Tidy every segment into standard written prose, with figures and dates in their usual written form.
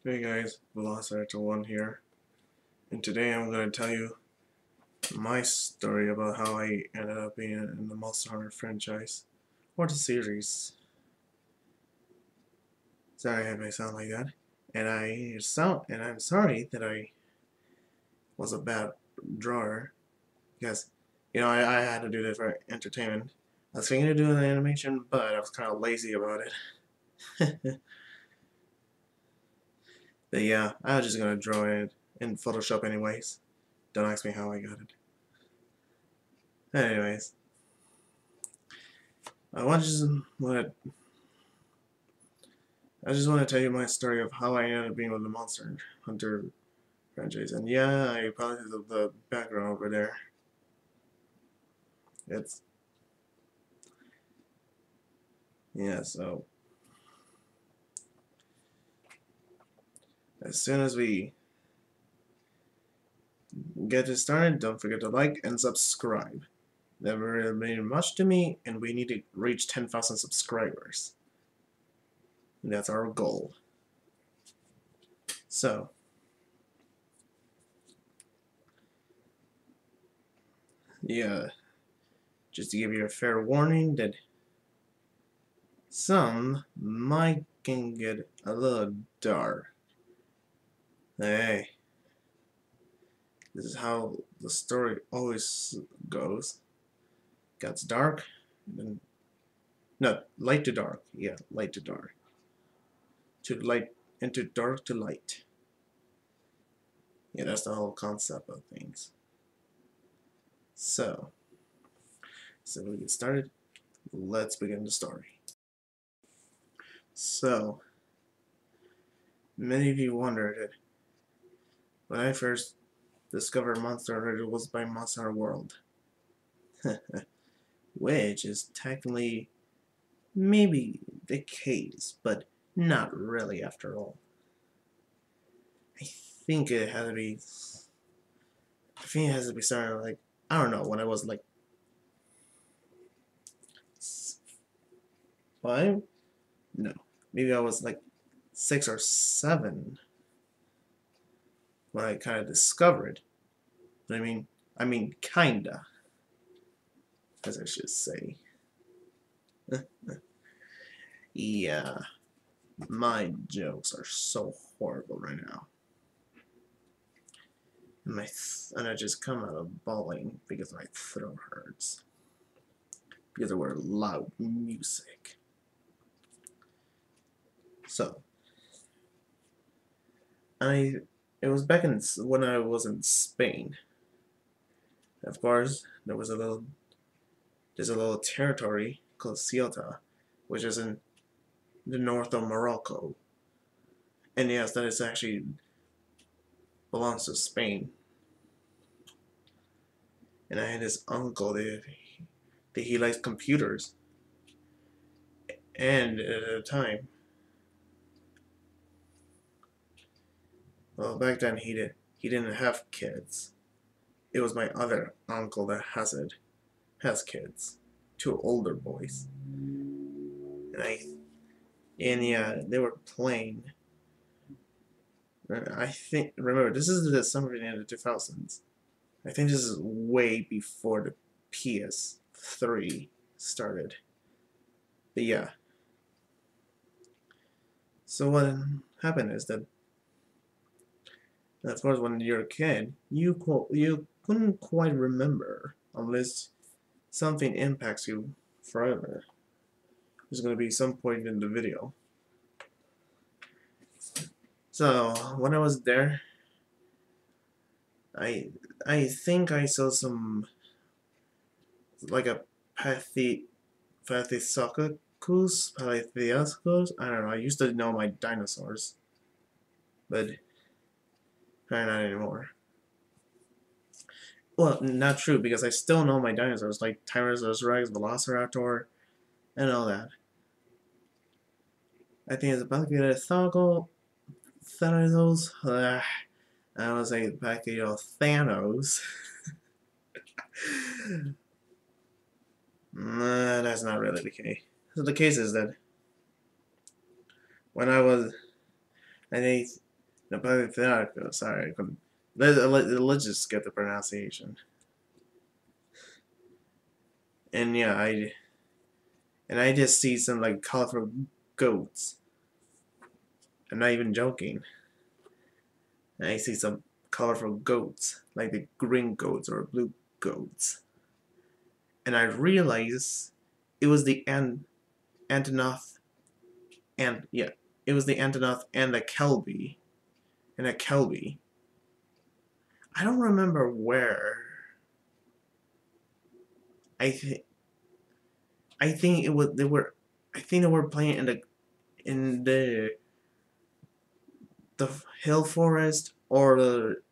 Hey guys, Velociraptor1 here, and today I'm going to tell you my story about how I ended up being in the Monster Hunter franchise, or the series. Sorry if I sound like that, and I'm sorry that I was a bad drawer, because, I had to do this for entertainment. I was thinking of doing an animation, but I was kind of lazy about it. But yeah, I was just going to draw it in Photoshop anyways. Don't ask me how I got it. Anyways, I want to just want I just want to tell you my story of how I ended up being with the Monster Hunter franchise. And yeah, I apologize for the background over there. It's so as soon as we get it started, don't forget to like and subscribe. That really mean much to me, and we need to reach 10,000 subscribers. And that's our goal. So, yeah, just to give you a fair warning that some might can get a little dark. Hey, this is how the story always goes. Gets dark, then no, light to dark. Yeah, light to dark. To light into dark to light. Yeah, that's the whole concept of things. So we get started. Let's begin the story. So, many of you wondered it. When I first discovered Monster Hunter, it was by Monster Hunter World. Which is technically maybe the case, but not really after all. I think it had to be. I think it has to be started like, I don't know, when I was like 5? No. Maybe I was like 6 or 7 when I kind of discovered. I mean, kinda, as I should say. Yeah, my jokes are so horrible right now. And I just come out of bawling because my throat hurts. Because there were loud music. So, it was back in when I was in Spain. Of course, there's a little territory called Ceuta, which is in the north of Morocco. And yes, that is actually belongs to Spain. And I had this uncle that he likes computers. And at the time, well, back then he didn't have kids. It was my other uncle that has kids, 2 older boys. And yeah, they were playing. I think, remember, this is the summer in the 2000s. I think this is way before the PS3 started. But yeah. So what happened is that, of course, when you're a kid, you couldn't quite remember unless something impacts you forever. There's going to be some point in the video. So when I was there, I think I saw some like a Pathisocus, Palythiascus. I don't know. I used to know my dinosaurs, but not anymore. Well, not true, because I still know my dinosaurs, like Tyrannosaurus Rex, Velociraptor, and all that. I think it's Pachythanatos. Thanatos. I was like Pachythanos. Nah, that's not really the case. So the case is that when I was, I think No, Paleontoloco, sorry, I couldn't. Let's just skip the pronunciation. And yeah, I just see some like colorful goats. I'm not even joking. And I see some colorful goats, like the green goats or blue goats. And I realize it was the Antonoth, and yeah, it was the Antonoth and the Kelby. And a Kelby. I don't remember where. I think I think it was they were I think they were playing in the hill forest or the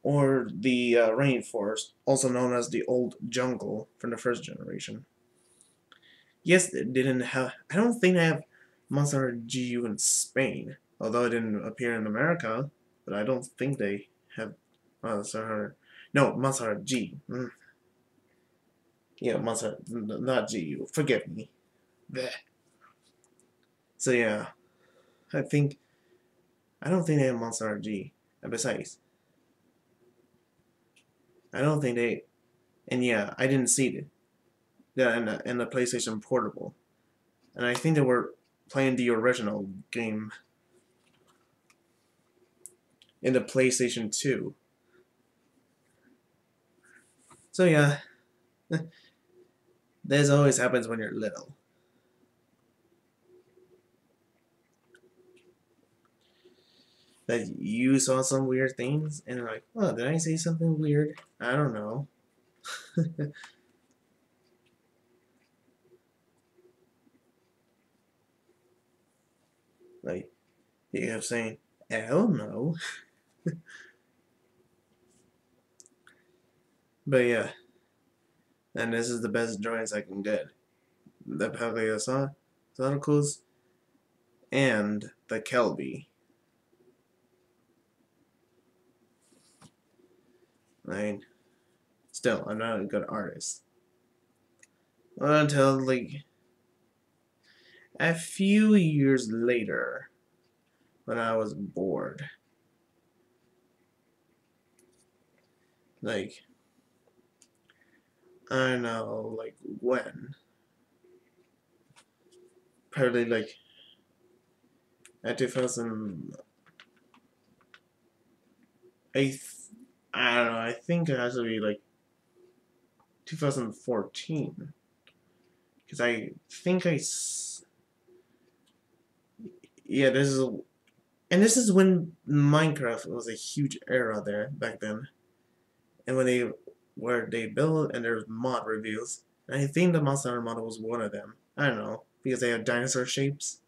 rainforest, also known as the old jungle from the first generation. Yes, it didn't have. I don't think they have Monster GU in Spain, although it didn't appear in America. But I don't think they have Monster. No, Monster G. Yeah, Monster, not GU. Forgive me. Bleh. So yeah, I think I don't think they have Monster G. And besides, I don't think they. And yeah, I didn't see it. Yeah, in the PlayStation Portable, and I think they were playing the original game in the PlayStation 2. So yeah, this always happens when you're little. That you saw some weird things and you're like, oh, did I say something weird? I don't know. Like you kept saying, I don't know. But yeah, and this is the best drawings I can get. The Paleosonicals and the Kelby. I mean, still, I'm not a good artist. Until like a few years later, when I was bored. Like, I don't know, like when. Probably like at 2000. I don't know, I think it has to be like 2014. Because I think yeah, this is. And this is when Minecraft was a huge era there back then. And when they built and there's mod reviews. And I think the Monster Hunter model was one of them. I don't know. Because they have dinosaur shapes.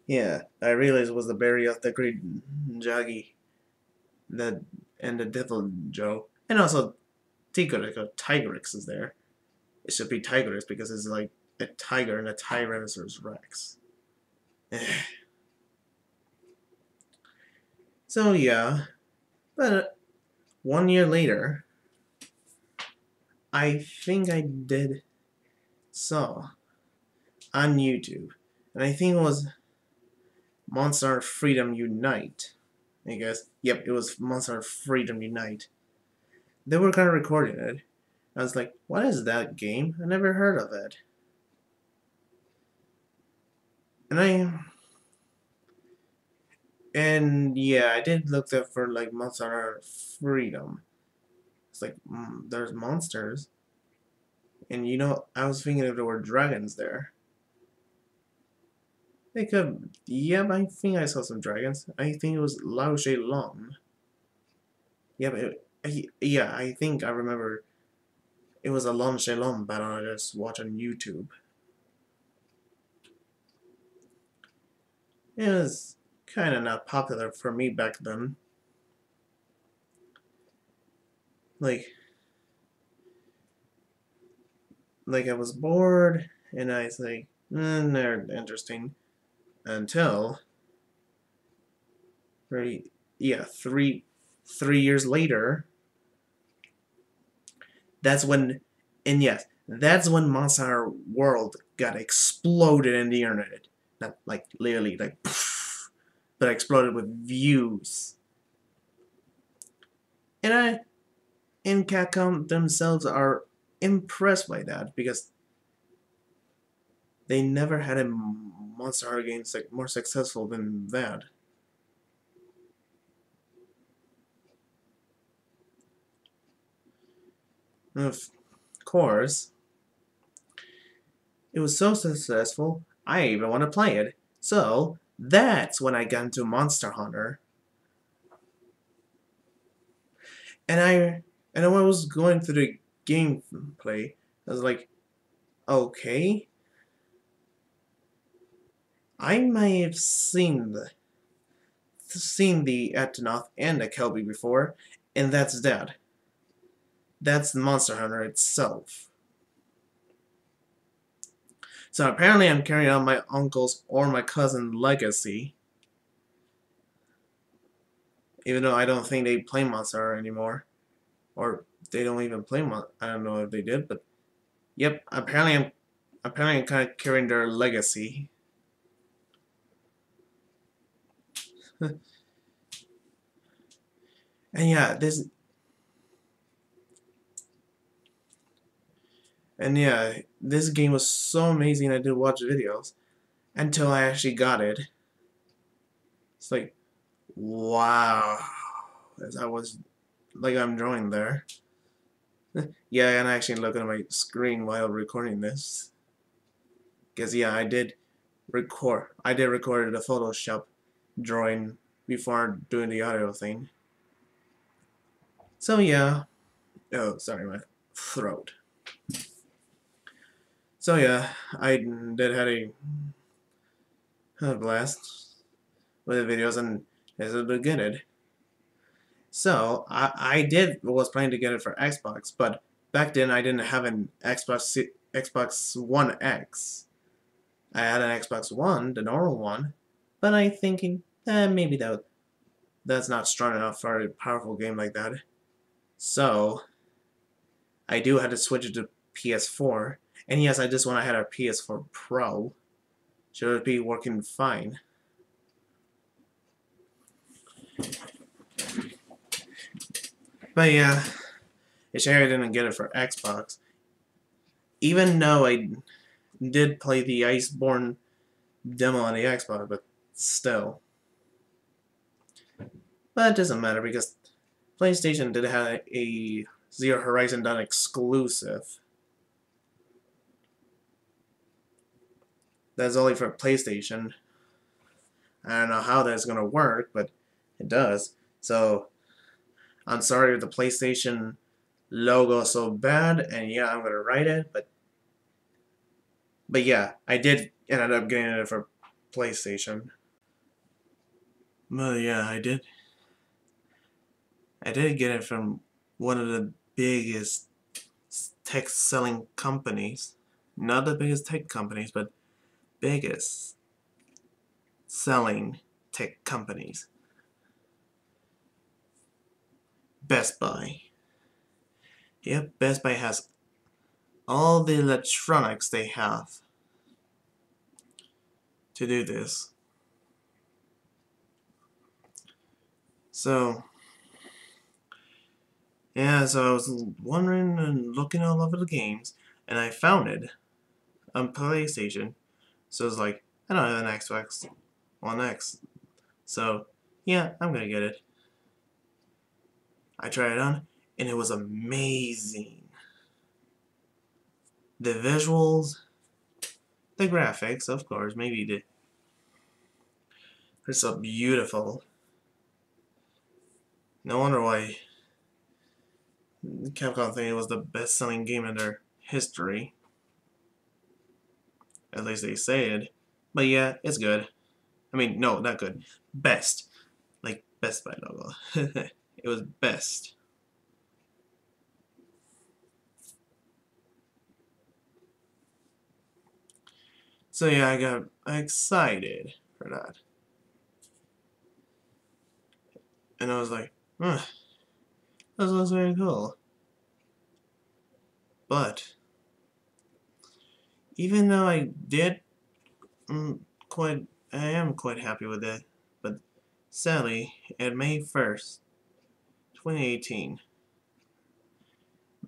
Yeah, I realized it was the berry of the great Jagi, the and the Devil Joe, and also Tigrex is there. It should be Tigrex because it's like a tiger and a Tyrannosaurus Rex. So yeah, but 1 year later, I think I did saw on YouTube, and I think it was Monster Freedom Unite. I guess. Yep, it was Monster Freedom Unite. They were kind of recording it. I was like, what is that game? I never heard of it. And yeah, I did look up for like Monster Freedom. It's like, there's monsters. And you know, I was thinking if there were dragons there. They could, yep, I think I saw some dragons. I think it was Lao She Long. Yep, yeah, I think I remember it was a Lon Shalom battle I just watched on YouTube. It was kind of not popular for me back then. Like I was bored, and I was like, they're interesting. Until, yeah, 3 years later, that's when, and yes, That's when Monster Hunter World got exploded in the internet. Not like literally like poof, but exploded with views. And Capcom themselves are impressed by that because they never had a Monster Hunter game more successful than that. And of course, it was so successful, I even want to play it. So, that's when I got into Monster Hunter. And when I was going through the gameplay, I was like, okay, I may have seen the Atanoth and the Kelby before, and that's that. That's the Monster Hunter itself. So apparently I'm carrying on my uncle's or my cousin's legacy. Even though I don't think they play Monster Hunter anymore. Or they don't even play I don't know if they did, but yep, apparently I'm kind of carrying their legacy. And yeah, this game was so amazing. I did watch videos until I actually got it. It's like, wow, as I was like I'm drawing there. Yeah, and I actually looking at my screen while recording this. Cause yeah, I did record the Photoshop drawing before doing the audio thing. So yeah. Oh, sorry, my throat. So yeah, I did had a blast with the videos and as it did get it. So I was planning to get it for Xbox, but back then I didn't have an Xbox One X. I had an Xbox One, the normal one, but I thinking maybe that's not strong enough for a powerful game like that. So I do have to switch it to PS4. And yes, I just want to have a PS4 Pro. Should it be working fine? But yeah, it's shame I didn't get it for Xbox. Even though I did play the Iceborne demo on the Xbox, but still. But it doesn't matter because PlayStation did have a Zero Horizon Dawn exclusive. That's only for PlayStation. I don't know how that's gonna work, but it does. So I'm sorry if the PlayStation logo is so bad, and yeah, I'm gonna write it, but yeah, I did end up getting it for PlayStation. Well, yeah, I did get it from one of the biggest tech selling companies. Not the biggest tech companies, but biggest selling tech companies. Best Buy. Yep, Best Buy has all the electronics they have to do this. So, yeah, so I was wondering and looking all over the games, and I found it on PlayStation. So it's like, I don't have an Xbox One X. So, yeah, I'm gonna get it. I tried it on, and it was amazing. The visuals, the graphics, of course, they're so beautiful. No wonder why Capcom think it was the best-selling game in their history. At least they say it. But yeah, it's good. I mean, no, not good. Best. Like Best Buy logo. It was best. So yeah, I got excited for that. And I was like, huh, this looks very cool. But even though I did quite, I am quite happy with it, but sadly, at May 1st, 2018,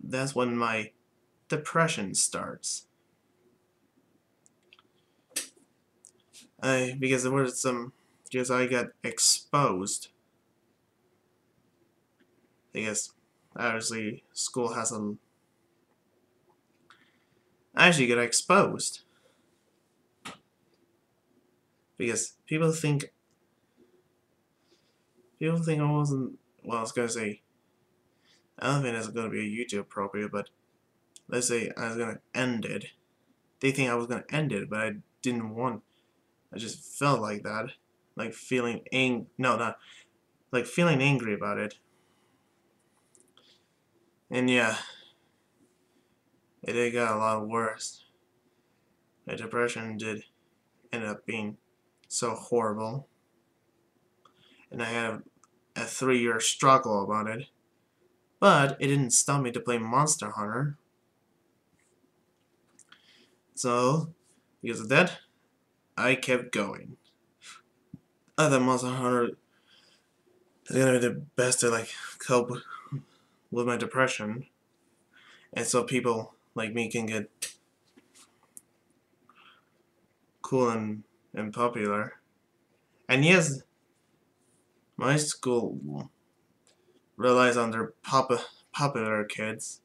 that's when my depression starts. Because there was because I got exposed. I guess, obviously, school has a. I actually got exposed. Because people think I wasn't, well, I was gonna say, I don't think that's gonna be a YouTube appropriate, but let's say I was gonna end it. They think I was gonna end it, but I didn't want, I just felt like that. Like feeling no, not, like feeling angry about it. And yeah, it did got a lot worse. The depression did end up being so horrible. And I had a 3-year struggle about it. But it didn't stop me to play Monster Hunter. So, because of that, I kept going. I thought Monster Hunter is gonna be the best to like cope with my depression. And so people like me can get cool and popular. And yes, my school relies on their popular kids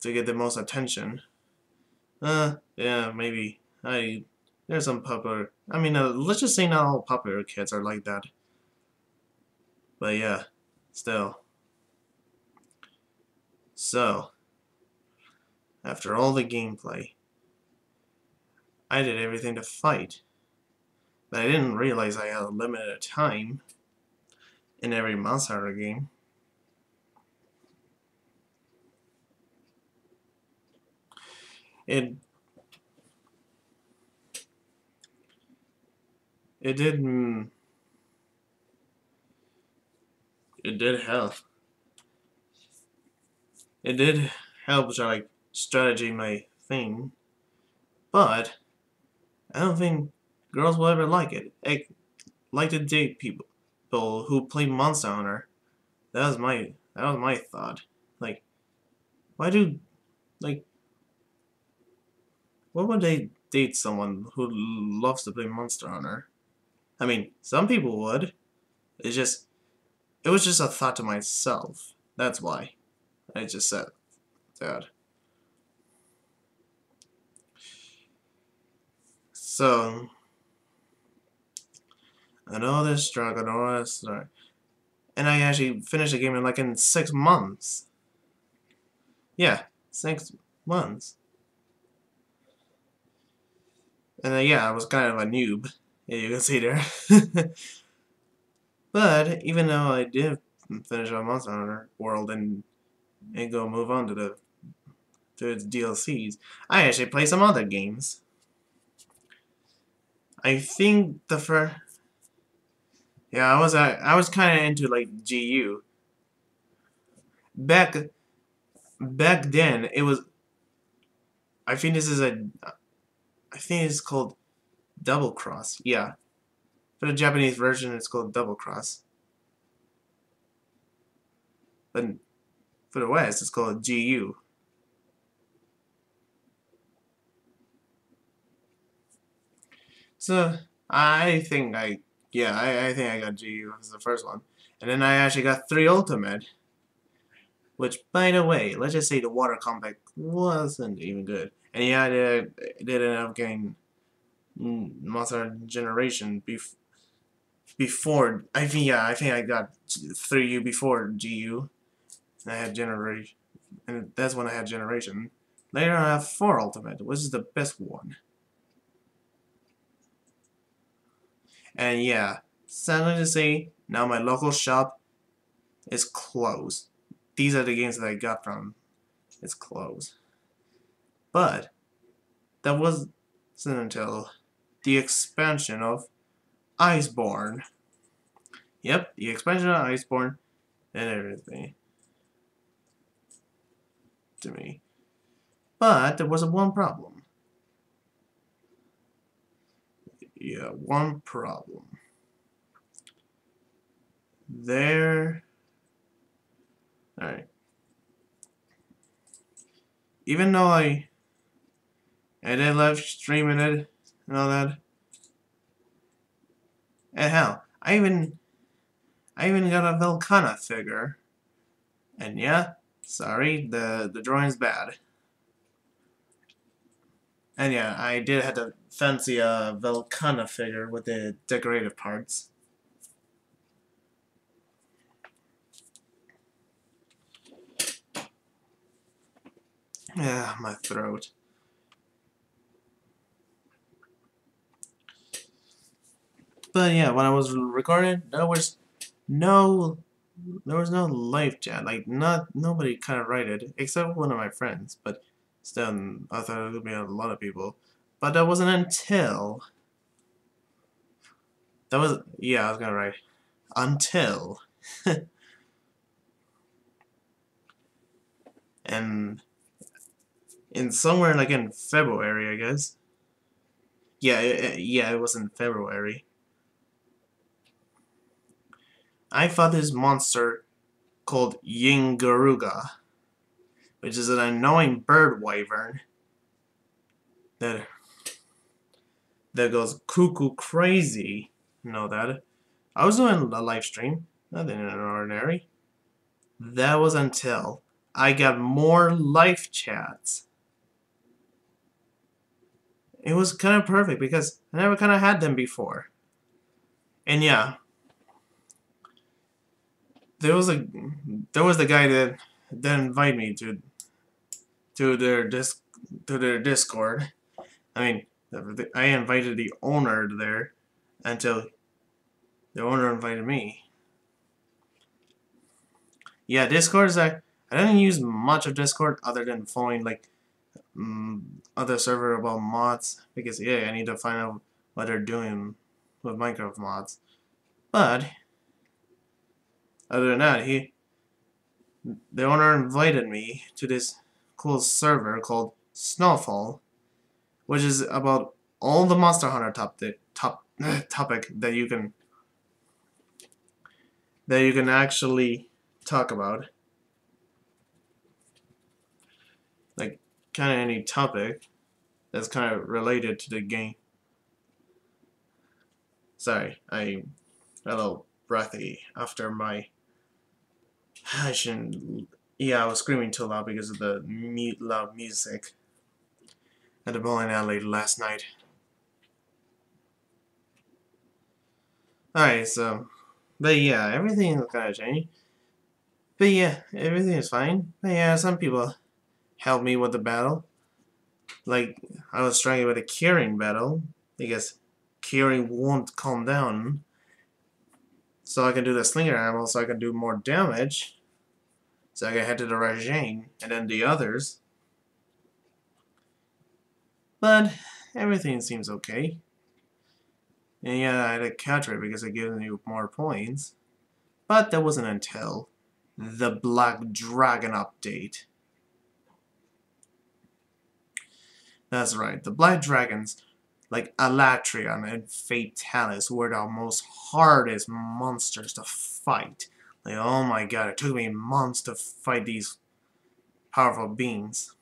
to get the most attention. Yeah, maybe. There's some popular. I mean, let's just say not all popular kids are like that. But yeah, still. So, after all the gameplay, I did everything to fight. But I didn't realize I had a limited time in every Monster Hunter game. It it did it did help. It did help to like strategy my thing, but I don't think girls will ever like it. I like to date people who play Monster Hunter. That was my thought. Like, why do like why would they date someone who loves to play Monster Hunter? I mean, some people would. It was just a thought to myself. That's why I just said that. So, I know this struggle, I know this struggle. And I actually finished the game in 6 months. Yeah, 6 months. And yeah, I was kind of a noob, as you can see there. But even though I did finish on Monster Hunter World and go move on to its DLCs, I actually play some other games. I think the first, yeah, I was kind of into like GU. Back then, it was. I think this is I think it's called Double Cross. Yeah, for the Japanese version, it's called Double Cross. But for the West, it's called GU. So I think I think I got GU as the first one, and then I actually got 3 Ultimate. Which, by the way, let's just say the water compact wasn't even good. And yeah, it did end up getting Monster Generation before. I think I got 3U before GU. And I had Generation, and that's when I had Generation. Later I have 4 Ultimate, which is the best one. And yeah, sadly to say, now my local shop is closed. These are the games that I got from. It's closed. But that wasn't until the expansion of Iceborne. Yep, the expansion of Iceborne and everything to me. But there was one problem. yeah, one problem. There. Alright. Even though I did live streaming it and all that. And hell, I even got a Velkhana figure. And yeah, sorry, the drawing's bad. And yeah, I did have to fancy a Velkhana figure with the decorative parts. Yeah, my throat. But yeah, when I was recording, there was no live chat. Like nobody kind of rated except one of my friends. But still, I thought it would be a lot of people. But that wasn't until that was yeah, I was gonna write until and in somewhere like in February, I guess. Yeah, yeah, it was in February. I fought this monster called Yingaruga, which is an annoying bird wyvern that goes cuckoo crazy. You know that. I was doing a live stream, nothing ordinary. That was until I got more live chats. It was kind of perfect because I never kind of had them before. And yeah, there was the guy that invited me to their Discord. I mean, I invited the owner there until the owner invited me. Yeah, Discord is I didn't use much of Discord other than following like other server about mods because yeah, I need to find out what they're doing with Minecraft mods. But other than that, the owner invited me to this cool server called Snowfall, which is about all the Monster Hunter topic that you can actually talk about. Like kind of any topic that's kind of related to the game. Sorry, I'm a little breathy after my. I shouldn't. Yeah, I was screaming too loud because of the loud music at the bowling alley last night. Alright, so. But yeah, everything is kind of changing. But yeah, everything is fine. But yeah, some people helped me with the battle. Like, I was struggling with a Kirin battle because Kirin won't calm down. So I can do the Slinger ammo so I can do more damage. So I can head to the Rajane and then the others. But everything seems okay. And yeah, I had to catch it because it gives you more points. But that wasn't until the Black Dragon update. That's right, the Black Dragons, like Alatreon and Fatalis, were the most hardest monsters to fight. Like, oh my god, it took me months to fight these powerful beings.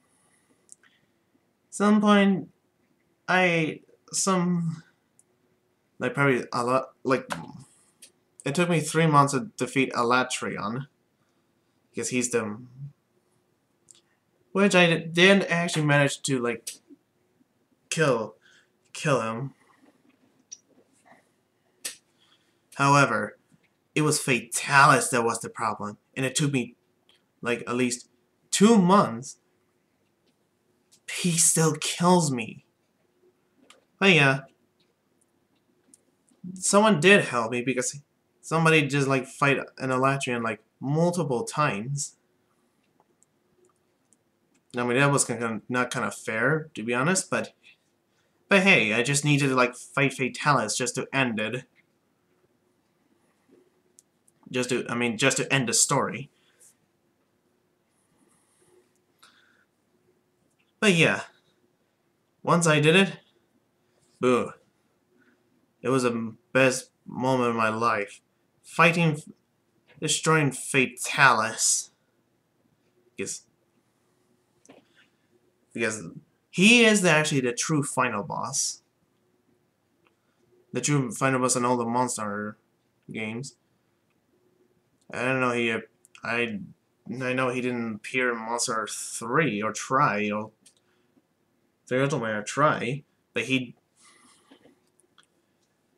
Some point, like probably a lot, like, it took me 3 months to defeat Alatreon, because he's the, which I didn't actually manage to, like, kill him. However, it was Fatalis that was the problem, and it took me, like, at least 2 months. He still kills me. But yeah, someone did help me because somebody just like fight an Elatrian like multiple times. I mean, that was not kind of fair, to be honest, but hey, I just needed to like fight Fatalis just to end it. Just to end the story. But yeah, once I did it, boo. It was the best moment of my life. Fighting, destroying Fatalis. Because, because he is actually the true final boss. The true final boss in all the Monster games. I don't know I know he didn't appear in Monster 3 or Try or the Ultimate or Try,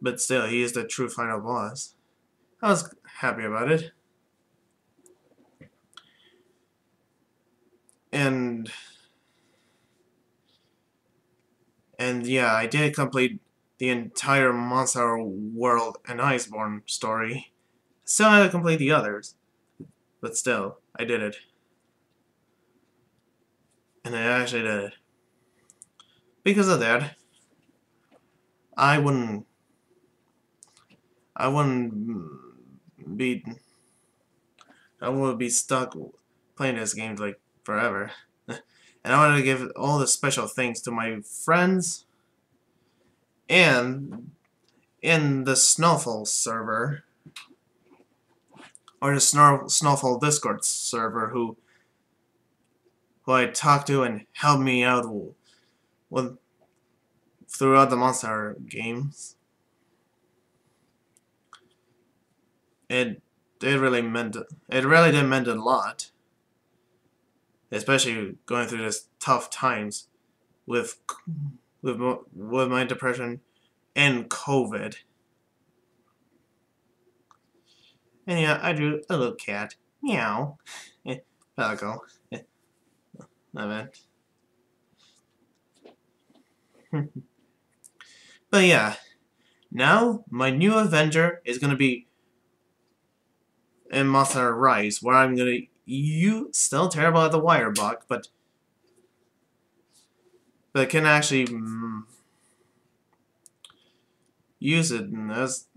but still he is the true final boss. I was happy about it. And yeah, I did complete the entire Monster World and Iceborne story. Still had to complete the others, but still, I did it. And I actually did it. Because of that, I wouldn't be I would be stuck playing this game like forever. And I wanted to give all the special thanks to my friends and in the Snowfall server or the Snowfall Discord server who I talked to and helped me out with throughout the Monster games. It really did meant a lot, especially going through this tough times with my depression and COVID. And yeah, I drew a little cat. Meow. Pelico. I meant. But yeah, now my new adventure is gonna be in Monster Rise, where I'm gonna still terrible at the wire block, but can actually use it as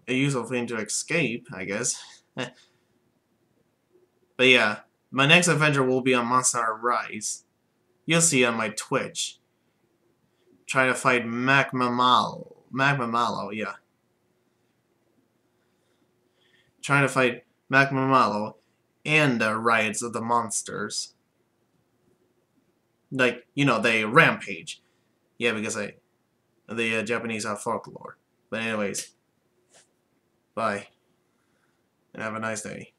a useful thing to escape, I guess. But yeah, my next adventure will be on Monster Rise. You'll see on my Twitch. Try to fight Magma Mallow, yeah. Trying to fight Magma Mallow and the riots of the monsters. Like, you know, they rampage. Yeah, because the Japanese have folklore. But anyways, bye. And have a nice day.